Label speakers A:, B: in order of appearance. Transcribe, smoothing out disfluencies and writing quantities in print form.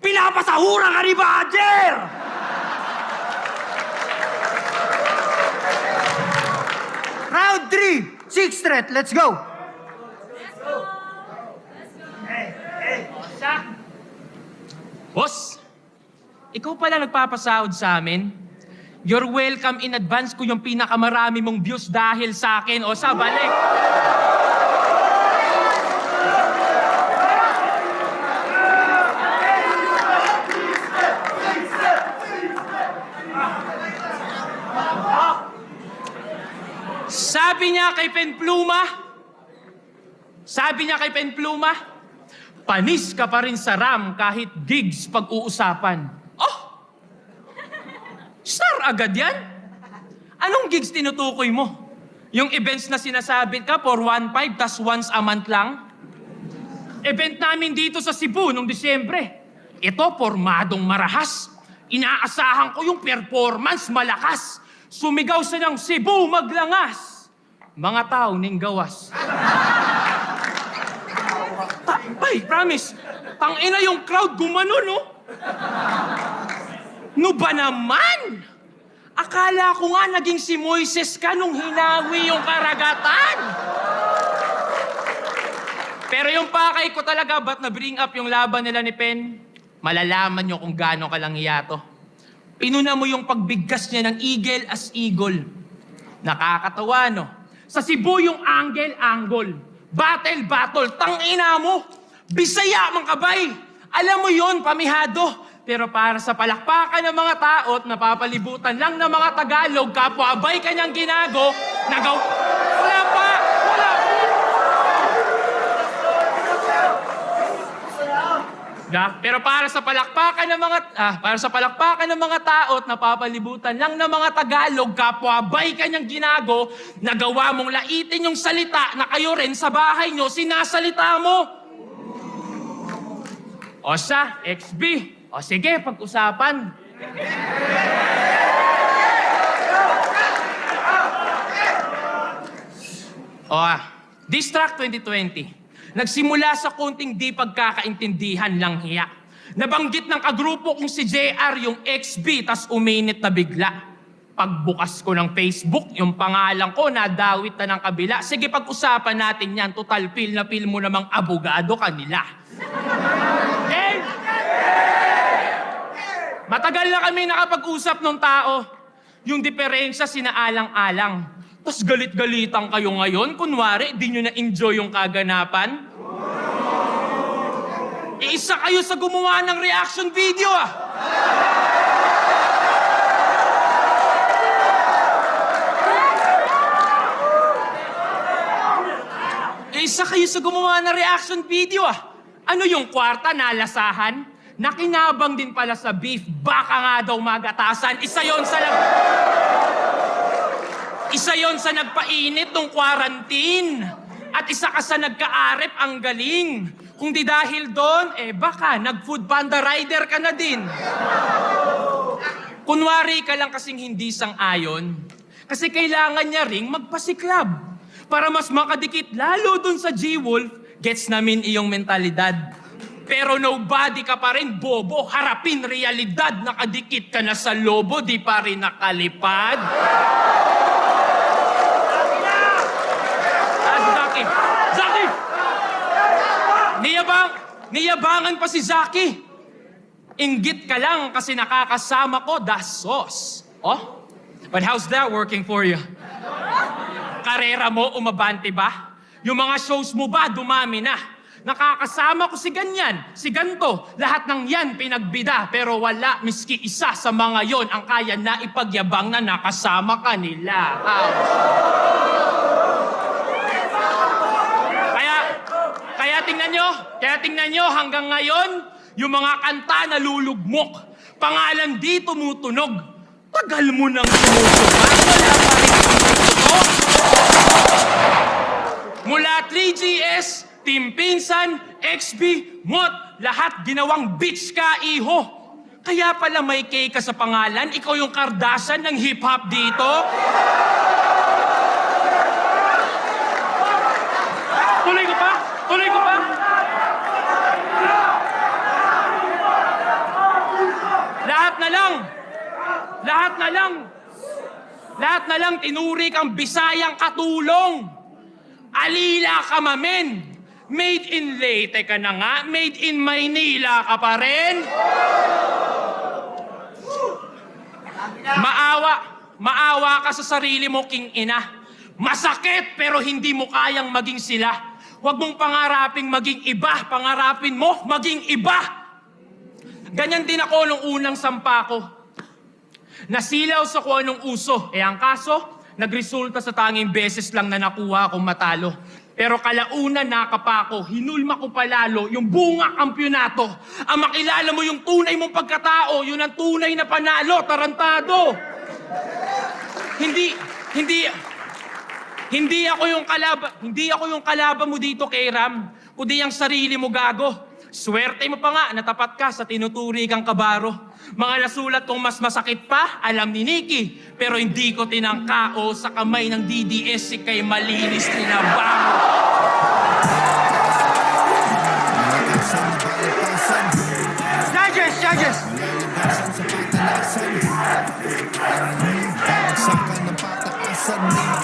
A: Pinapasahura ka ni Badger! Round 3, 6th threat, let's go!
B: Boss, ikaw pala nagpapasahod sa amin? You're welcome in advance ko yung pinakamarami mong views dahil sa akin o sa balik. Sabi niya kay Penpluma, panis ka pa rin sa RAM kahit gigs pag-uusapan. Oh! Star agad yan? Anong gigs tinutukoy mo? Yung events na sinasabi ka for 1.5 tas once a month lang? Event namin dito sa Cebu noong Disyembre. Ito, pormadong marahas. Inaasahan ko yung performance malakas. Sumigaw sa ng Cebu maglangas. Mga tao ning gawas. Ay, promise. Tangina yung crowd gumano, no? No ba naman? Akala ko nga naging si Moises ka nung hinawi yung karagatan. Pero yung pakay ko talaga, ba't na-bring up yung laban nila ni Pen? Malalaman nyo kung gaano kalang hiyato. Pinuna mo yung pagbigkas niya ng eagle as eagle. Nakakatawa, no? Sa Cebu yung angle. Battle, tangina mo! Bisaya mang kabay! Alam mo yon, pamihado. Pero para sa palakpakan ng mga tao at napapalibutan lang ng mga Tagalog, kapwa abay kanyang ginago, Wala pa! Pero para sa palakpakan ng mga tao at napapalibutan lang ng mga Tagalog, kapwa abay kanyang ginago, nagawa mong laitin yung salita na kayo rin sa bahay nyo sinasalita mo. O siya, XB. O sige, pag-usapan. Diss Track 2020. Nagsimula sa konting di pagkakaintindihan lang hiya. Nabanggit ng kagrupo kong si JR yung XB, tas uminit na bigla. Pagbukas ko ng Facebook, yung pangalan ko nadawit na ng kabila. Sige, pag-usapan natin yan. Total feel na feel mo namang abogado kanila. Eh! Matagal na kami nakapag-usap ng tao. Yung diferensya sinaalang-alang. Tapos galit-galitan kayo ngayon. Kunwari, di nyo na-enjoy yung kaganapan. Isa kayo sa gumawa ng reaction video, ah! Isa kayo sa gumawa ng reaction video, ah! Ano yung kwarta, nalasahan? Nakinabang din pala sa beef. Baka nga daw magatasan. Isa yon sa nagpainit ng quarantine. At isa ka sa nagkaarep ang galing. Kung di dahil doon, baka nag-food panda rider ka na din. Kunwari ka lang kasing hindi sang-ayon. Kasi kailangan niya ring magpasiklab. Para mas makadikit lalo doon sa G-Wolf, gets namin iyong mentalidad. Pero nobody ka pa rin, bobo. Harapin realidad, nakadikit ka na sa lobo, di pa rin nakalipad. Zaki! Niyabangan pa si Zaki. Inggit ka lang kasi nakakasama ko, dasos. Oh? But how's that working for you? Karera mo, umabante ba? Yung mga shows mo ba, dumami na? Nakakasama ko si ganyan, si ganto. Lahat ng yan pinagbida, pero wala miski isa sa mga yon ang kaya na ipagyabang na nakasama ka nila. Kaya tingnan nyo, hanggang ngayon, yung mga kanta na lulugmok, pangalan di tumutunog. Tagal mo nang tumutunog, wala pa rin tumutunog. Mula 3GS, Team Pinsan, XB, Mot, lahat ginawang bitch ka, iho. Kaya pala may K ka sa pangalan, ikaw yung Kardashian ng hip-hop dito. Tuloy ko pa? lahat na lang tinuri kang Bisayang katulong. Alila ka mamen. Made in Leyte ka na nga, made in Maynila ka pa rin. Maawa ka sa sarili mo, king ina. Masakit pero hindi mo kayang maging sila. Huwag mong pangaraping maging iba, pangarapin mo maging iba. Ganyan din ako nung unang sampa ko. Nasilaw sa kung anong uso. Ang kaso, nagresulta sa tanging beses lang na nakuha akong matalo. Pero kalaunan nakapa ko, hinulma ko palalo yung bunga kampyonato. Ang makilala mo yung tunay mong pagkatao, yun ang tunay na panalo, tarantado. Hindi ako yung kalaban mo dito kay Ram, kundi ang sarili mo, gago. Swerte mo pa nga, natapat ka sa tinuturi kang kabaro. Mga nasulat kong mas masakit pa, alam ni Nikki. Pero hindi ko tinangkao sa kamay ng DDS si kay malinis tinabaho.
A: Judges!
C: Sa ng pataasan, may